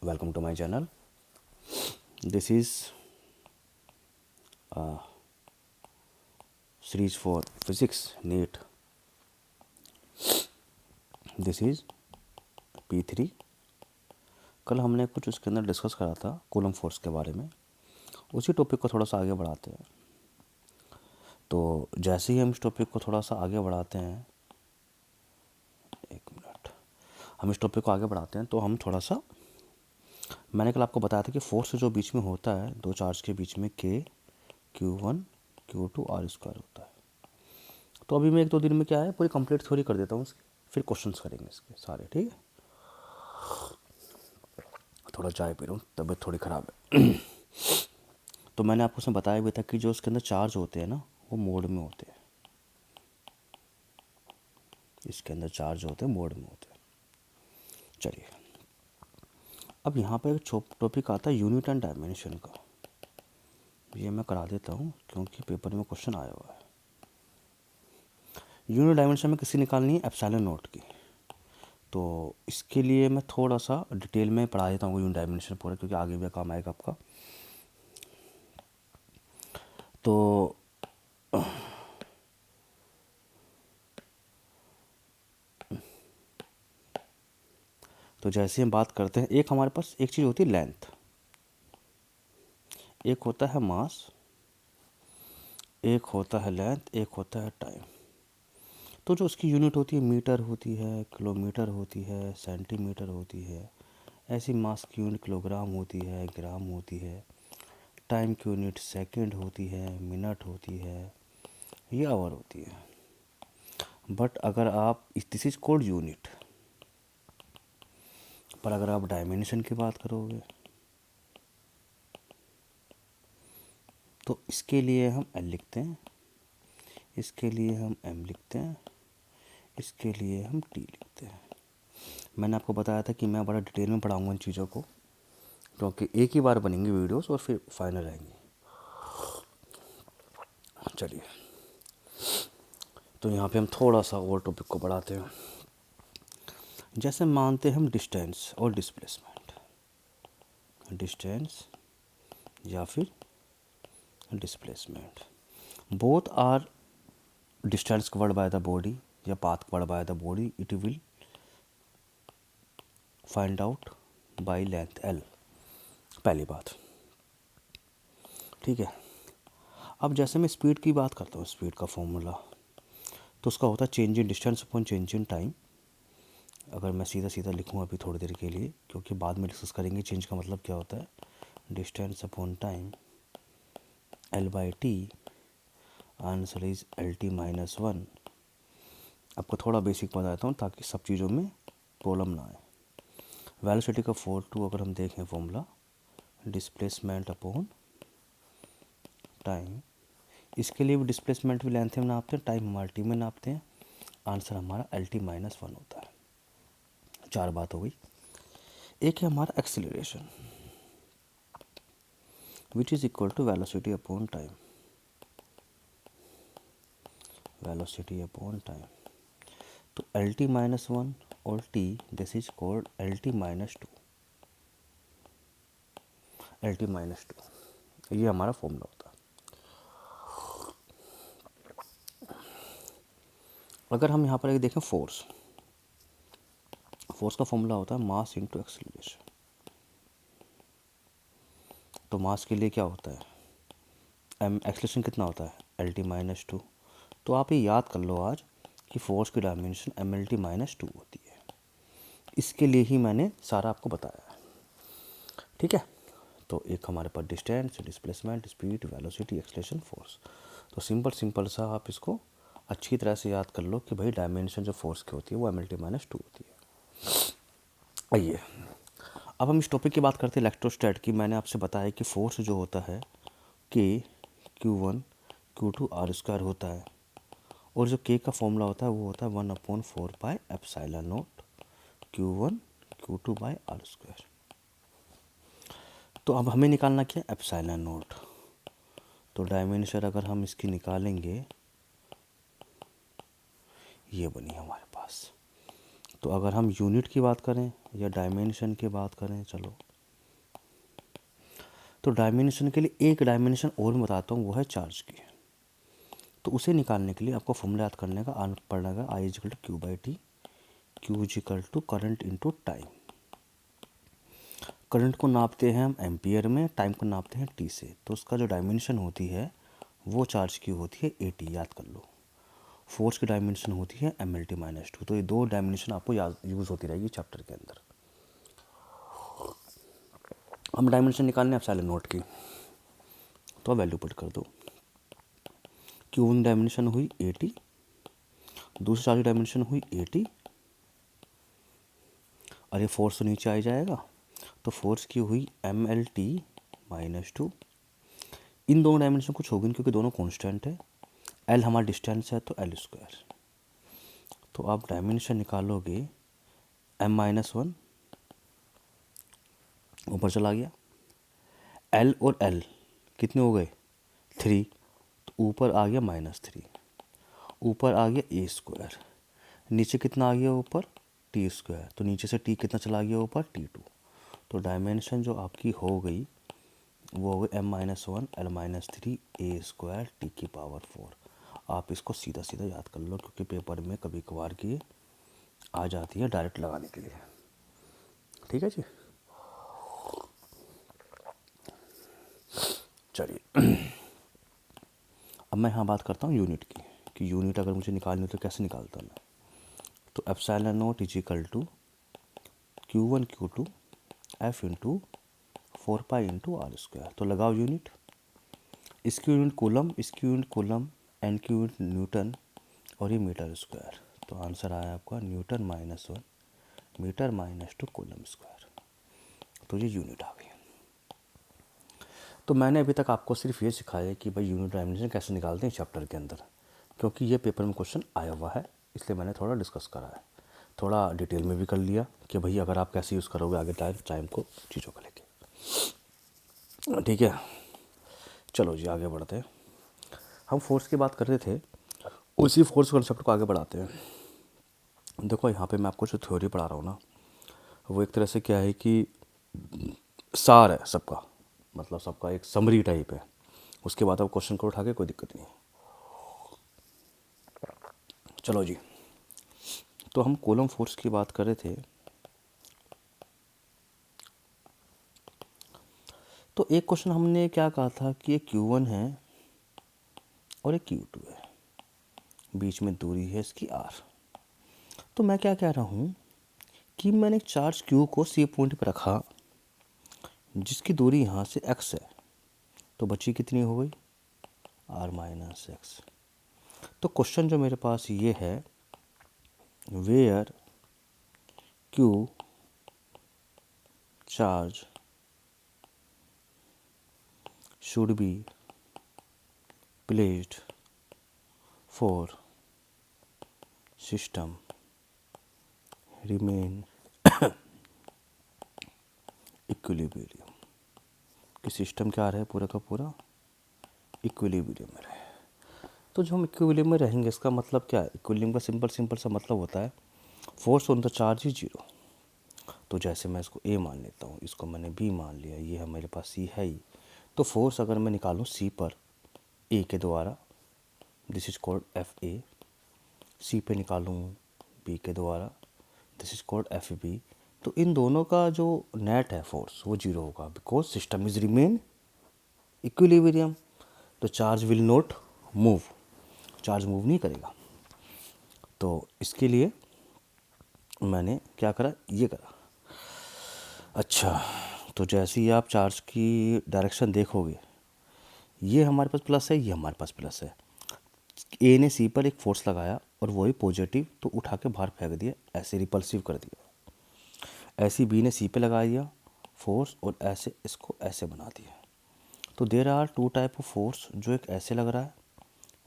Welcome to my channel. This is series for physics NEET. This is P3. कल हमने कुछ उसके अंदर डिस्कस करा था कूलम फोर्स के बारे में. उसी टॉपिक को थोड़ा सा आगे बढ़ाते हैं. तो जैसे ही हम इस टॉपिक को थोड़ा सा आगे बढ़ाते हैं, एक मिनट, हम इस टॉपिक को आगे बढ़ाते हैं तो हम थोड़ा सा, मैंने कल आपको बताया था कि फोर्स जो बीच में होता है दो चार्ज के बीच में K Q1 Q2 R² होता है. तो अभी मैं एक दो दिन में क्या है पूरी कंप्लीट थ्योरी कर देता हूँ उसकी, फिर क्वेश्चंस करेंगे इसके सारे. ठीक है. थोड़ा चाय पी रहा हूँ, तबीयत थोड़ी ख़राब है. तो मैंने आपको उसमें बताया भी था कि जो उसके अंदर चार्ज होते हैं ना, वो मोड में होते हैं. इसके अंदर चार्ज होते हैं मोड में होते हैं. चलिए, अब यहाँ पर एक टॉपिक आता है यूनिट एंड डायमेंशन का. ये मैं करा देता हूँ क्योंकि पेपर में क्वेश्चन आया हुआ है. यूनिट डायमेंशन में किसी निकालनी है एप्सिलॉन नॉट की. तो इसके लिए मैं थोड़ा सा डिटेल में पढ़ा देता हूँ यूनिट डायमेंशन पूरा, क्योंकि आगे भी काम आएगा आपका. तो जैसे हम बात करते हैं, एक हमारे पास एक चीज़ होती है लेंथ, एक होता है मास, एक होता है लेंथ, एक होता है टाइम. तो जो उसकी यूनिट होती है मीटर होती है, किलोमीटर होती है, सेंटीमीटर होती है. ऐसी मास की यूनिट किलोग्राम होती है, ग्राम होती है. टाइम की यूनिट सेकंड होती है, मिनट होती है, ये आवर होती है. बट अगर आप दिस इज कॉल्ड यूनिट, पर अगर आप डायमेंशन की बात करोगे तो इसके लिए हम एल लिखते हैं, इसके लिए हम एम लिखते हैं, इसके लिए हम टी लिखते हैं. मैंने आपको बताया था कि मैं बड़ा डिटेल में पढ़ाऊँगा इन चीज़ों को, क्योंकि एक ही बार बनेंगी वीडियोस और फिर फाइनल रहेंगी. चलिए, तो यहाँ पे हम थोड़ा सा और टॉपिक को बढ़ाते हैं. जैसे मानते हैं हम डिस्टेंस और डिस्प्लेसमेंट, डिस्टेंस या फिर displacement, both are distance covered by the body या path covered by the body, it will find out by length L. पहली बात. ठीक है. अब जैसे मैं स्पीड की बात करता हूँ, स्पीड का फॉर्मूला तो उसका होता है change in distance upon change in time. अगर मैं सीधा सीधा लिखूँ अभी थोड़ी देर के लिए, क्योंकि बाद में डिस्कस करेंगे चेंज का मतलब क्या होता है. Distance upon time L by T, answer is L T minus one. आपको थोड़ा बेसिक बता देता हूँ ताकि सब चीज़ों में प्रॉब्लम ना आए. वेलोसिटी का 4 अगर हम देखें फॉर्मूला, डिस्प्लेसमेंट अपॉन टाइम. इसके लिए भी डिस्प्लेसमेंट भी लेंथ में नापते हैं, टाइम हमारा टी में नापते हैं. आंसर हमारा एल टी माइनस वन होता है. 4 बात हो गई. एक है हमारा acceleration which is equal to velocity upon time, velocity upon time. तो एल टी माइनस वन और T, this is called L T minus two, L T minus two. ये हमारा फॉर्मूला होता है. अगर हम यहाँ पर एक देखें फोर्स, फोर्स का फॉर्मूला होता है मास इंटू एक्सेलरेशन. तो मास के लिए क्या होता है, एम. एक्सेलरेशन कितना होता है एल टी माइनस टू. तो आप ये याद कर लो आज कि फोर्स की dimension M L T minus two होती है. इसके लिए ही मैंने सारा आपको बताया है. ठीक है. तो एक हमारे पास distance, displacement, speed, velocity, acceleration, force. तो सिंपल सा आप इसको अच्छी तरह से याद कर लो कि भाई डायमेंशन जो फोर्स की होती है वो M L T minus two होती है. आइए, अब हम इस टॉपिक की बात करते हैं इलेक्ट्रोस्टैट की. मैंने आपसे बताया कि फोर्स जो होता है के Q1 Q2 R² होता है, और जो के का फॉर्मूला होता है वो होता है 1/4 pi epsilon not Q1 Q2 by R². तो अब हमें निकालना क्या है एप्सिलॉन नॉट. तो डायमेंशन अगर हम इसकी निकालेंगे, ये बनी हमारे पास. तो अगर हम यूनिट की बात करें या डायमेंशन की बात करें, चलो तो डायमेंशन के लिए एक डायमेंशन और मैं बताता हूँ, वो है चार्ज की। तो उसे निकालने के लिए आपको फॉर्मूला याद करने का पड़ेगा, I is equal to Q by T, Q is equal to current into time. Current को नापते हैं हम एम्पियर में, टाइम को नापते हैं टी से। तो उसका जो डायमेंशन होती है वो चार्ज की होती है ए टी, याद कर लो। फोर्स की डायमेंशन होती है M L T minus two. तो ये दो डायमेंशन आपको याद यूज़ होती रहेगी चैप्टर के अंदर। हम डायमेंशन निकालने एप्सिलॉन नोट की, तो वैल्यू पुट कर दो। क्यू वन डायमेंशन हुई ए टी, दूसरी चार्ज डायमेंशन हुई ए टी, और ये फोर्स तो नीचे आ ही जाएगा, तो फोर्स की हुई M L T minus two. इन दोनों डायमेंशन कुछ होगी क्योंकि दोनों कांस्टेंट है, एल हमारा डिस्टेंस है तो एल स्क्वायर। तो आप डायमेंशन निकालोगे, एम माइनस वन ऊपर चला गया, एल और एल कितने हो गए, थ्री, तो ऊपर आ गया माइनस थ्री, ऊपर आ गया ए स्क्वायर, नीचे कितना आ गया ऊपर, टी स्क्वायर, तो नीचे से टी कितना चला गया ऊपर, टी टू। तो डायमेंशन जो आपकी हो गई वो हो गई M minus one L minus three A square T की पावर फोर। आप इसको सीधा सीधा याद कर लो, क्योंकि पेपर में कभी कभार की आ जाती है डायरेक्ट लगाने के लिए। ठीक है जी, चलिए अब मैं यहाँ बात करता हूँ यूनिट की, कि यूनिट अगर मुझे निकालनी हो तो कैसे निकालता मैं। तो epsilon naught is equal to Q one Q two F into four pi into R square. तो लगाओ यूनिट, इसकी यूनिट कूलम, इसकी यूनिट कूलम, एन की यूनिट न्यूटन, और ये मीटर स्क्वायर। तो आंसर आया आपका newton minus one metre minus two coulomb square. तो ये यूनिट आ गई। तो मैंने अभी तक आपको सिर्फ ये सिखाया कि भाई यूनिट डायमेंशन कैसे निकालते हैं चैप्टर के अंदर, क्योंकि ये पेपर में क्वेश्चन आया हुआ है, इसलिए मैंने थोड़ा डिस्कस करा है, थोड़ा डिटेल में भी कर लिया कि भाई अगर आप कैसे यूज़ करोगे आगे टाइम को चीज़ों को लेके। ठीक है, चलो जी आगे बढ़ते हैं। हम फोर्स की बात कर रहे थे, उसी फोर्स कॉन्सेप्ट को आगे बढ़ाते हैं। देखो यहाँ पे मैं आपको जो थ्योरी पढ़ा रहा हूँ ना, वो एक तरह से क्या है कि सार है सबका, मतलब सबका एक समरी टाइप है। उसके बाद आप क्वेश्चन को उठा के कोई दिक्कत नहीं। चलो जी, तो हम कूलम फोर्स की बात कर रहे थे। तो एक क्वेश्चन हमने क्या कहा था कि एक Q1 है और एक Q2 है, बीच में दूरी है इसकी R। तो मैं क्या कह रहा हूँ कि मैंने एक चार्ज Q को C पॉइंट पर रखा, जिसकी दूरी यहाँ से x है, तो बची कितनी हो गई, R माइनस एक्स। तो क्वेश्चन जो मेरे पास ये है, where Q charge should be placed for system remain equilibrium. कि सिस्टम क्या रहे पूरा का पूरा इक्विलिब्रियम में रहे। तो जो हम इक्विलिब्रियम में रहेंगे इसका मतलब क्या है, इक्विलिब्रियम का सिंपल सा मतलब होता है force on the charge is zero. तो जैसे मैं इसको ए मान लेता हूँ, इसको मैंने बी मान लिया, ये है मेरे पास सी है ही। तो फोर्स अगर मैं निकालूँ सी पर ए के द्वारा, this is called F A, C पे निकालूँ बी के द्वारा, this is called F B. तो इन दोनों का जो नेट है फोर्स वो जीरो होगा, because system is remain equilibrium. तो charge will not move, charge move नहीं करेगा। तो इसके लिए मैंने क्या करा, ये करा। अच्छा, तो जैसे ही आप चार्ज की डायरेक्शन देखोगे, ये हमारे पास प्लस है, ये हमारे पास प्लस है। ए ने सी पर एक फोर्स लगाया और वही पॉजिटिव, तो उठा के बाहर फेंक दिया, ऐसे रिपल्सिव कर दिया। ऐसे बी ने सी पे लगा दिया फोर्स और ऐसे इसको ऐसे बना दिया। तो there are two type of force, जो एक ऐसे लग रहा है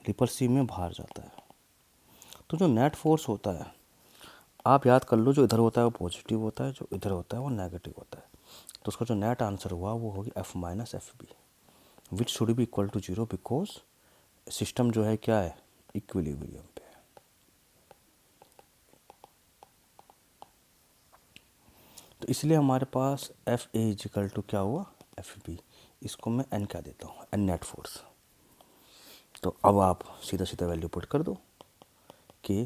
रिपल्सिव में बाहर जाता है। तो जो नेट फोर्स होता है, आप याद कर लो, जो इधर होता है वो पॉजिटिव होता है, जो इधर होता है वो नेगेटिव होता है। तो उसका जो नेट आंसर हुआ वो होगी F minus F B, which should be equal to zero, because system जो है क्या है, इक्विलिब्रियम पे है। तो इसलिए हमारे पास एफ ए इजिकल टू क्या हुआ, एफ बी। इसको मैं n क्या देता हूँ, n नेट फोर्स। तो अब आप सीधा सीधा वैल्यू पुट कर दो कि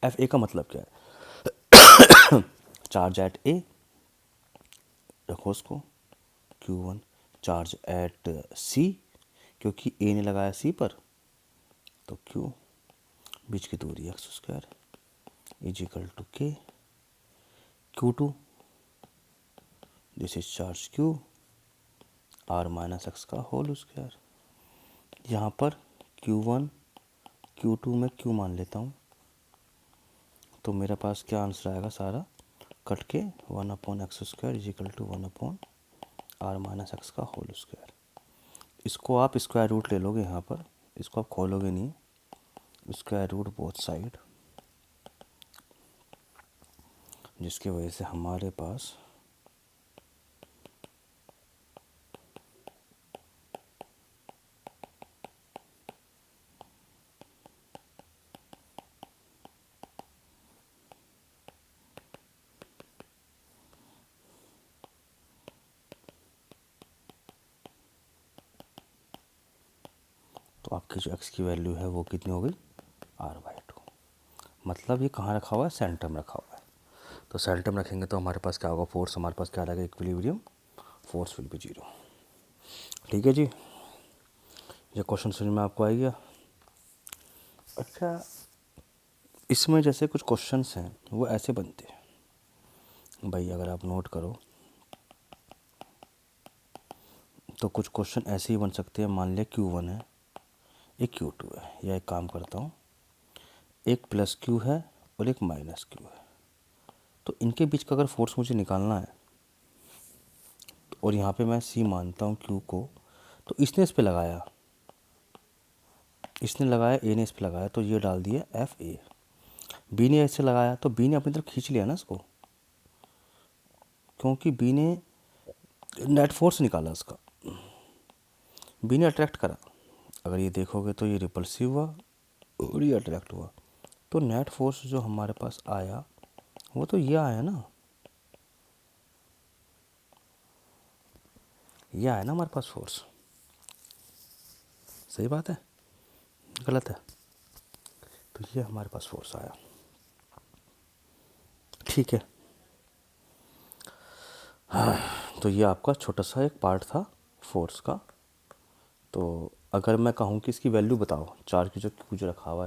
एफ ए का मतलब क्या है, चार्ज एट ए, रखो उसको Q1, चार्ज एट सी, क्योंकि ए ने लगाया सी पर, तो Q, बीच की दूरी x square is equal to k Q2, this is charge Q, r minus x का होल स्क्वायर। यहाँ पर Q1 Q2 में Q मान लेता हूँ, तो मेरे पास क्या आंसर आएगा, सारा कट के 1/x square is equal to 1/r minus x का होल स्क्वायर। इसको आप स्क्वायर रूट ले लोगे यहाँ पर, इसको आप खोलोगे नहीं, स्क्वायर रूट बोथ साइड, जिसकी वजह से हमारे पास तो आपकी जो x की वैल्यू है वो कितनी हो गई, r/2। मतलब ये कहाँ रखा हुआ है, सेंटर में रखा हुआ है। तो सेंटर में रखेंगे तो हमारे पास क्या होगा, फोर्स हमारे पास क्या आ जाएगा, इक्विलिब्रियम, फोर्स विल बी 0। ठीक है जी, ये क्वेश्चन समझ में आपको आ गया। अच्छा, इसमें जैसे कुछ क्वेश्चंस हैं वो ऐसे बनते हैं भाई, अगर आप नोट करो तो कुछ क्वेश्चन ऐसे ही बन सकते हैं। मान लिया Q1 है, एक Q2 है, या एक काम करता हूँ, एक प्लस Q है और एक माइनस Q है, तो इनके बीच का अगर फोर्स मुझे निकालना है, और यहाँ पे मैं C मानता हूँ Q को, तो इसने इस पे लगाया, इसने लगाया, A ने इस पे लगाया, तो ये डाल दिया FA। B ने ऐसे लगाया तो B ने अपनी तरफ खींच लिया ना इसको, क्योंकि B ने नेट फोर्स निकाला इसका, B ने अट्रैक्ट करा। अगर ये देखोगे तो ये रिपल्सिव हुआ और ये अट्रैक्ट हुआ, तो नेट फोर्स जो हमारे पास आया वो तो ये आया ना, ये आया ना हमारे पास फोर्स। सही बात है, गलत है? तो ये हमारे पास फोर्स आया। ठीक है, हाँ, तो ये आपका छोटा सा एक पार्ट था फोर्स का। तो अगर मैं कहूँ कि इसकी वैल्यू बताओ, चार्ज की जो Q जो रखा हुआ है